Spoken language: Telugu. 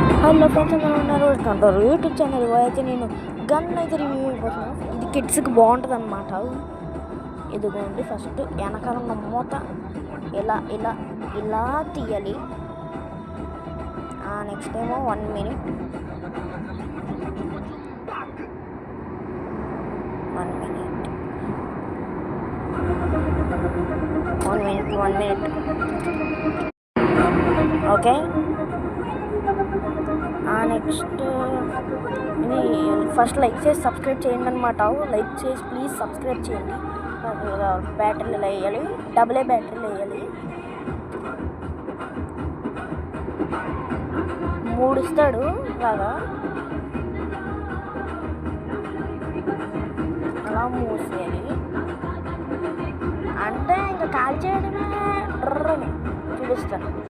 హలో ఫ్రెండ్స్, అందరూ ఉన్నారు. అంటారు యూట్యూబ్ ఛానల్ అయితే నేను గన్ అయితే రివ్యూ అయిపోతున్నాను. ఇది కిడ్స్కి బాగుంటుంది అనమాట. ఇదిగోండి, ఫస్ట్ వెనకాల ఉన్న మూత ఇలా ఇలా ఇలా తీయాలి. నెక్స్ట్ ఏమో 1 minute 1 minute ఓకే. నెక్స్ట్ ఇది ఫస్ట్ లైక్ చేసి సబ్స్క్రైబ్ చేయండి అనమాట. లైక్ చేసి ప్లీజ్ సబ్స్క్రైబ్ చేయండి. బ్యాటరీలు వేయాలి, డబుల్ బ్యాటరీలు వేయాలి. 3 ఇస్తాడు ఇలాగా, అలా మూసేయాలి. అంటే ఇంకా కాల్ చేయడమే డ్రని చూపిస్తాను.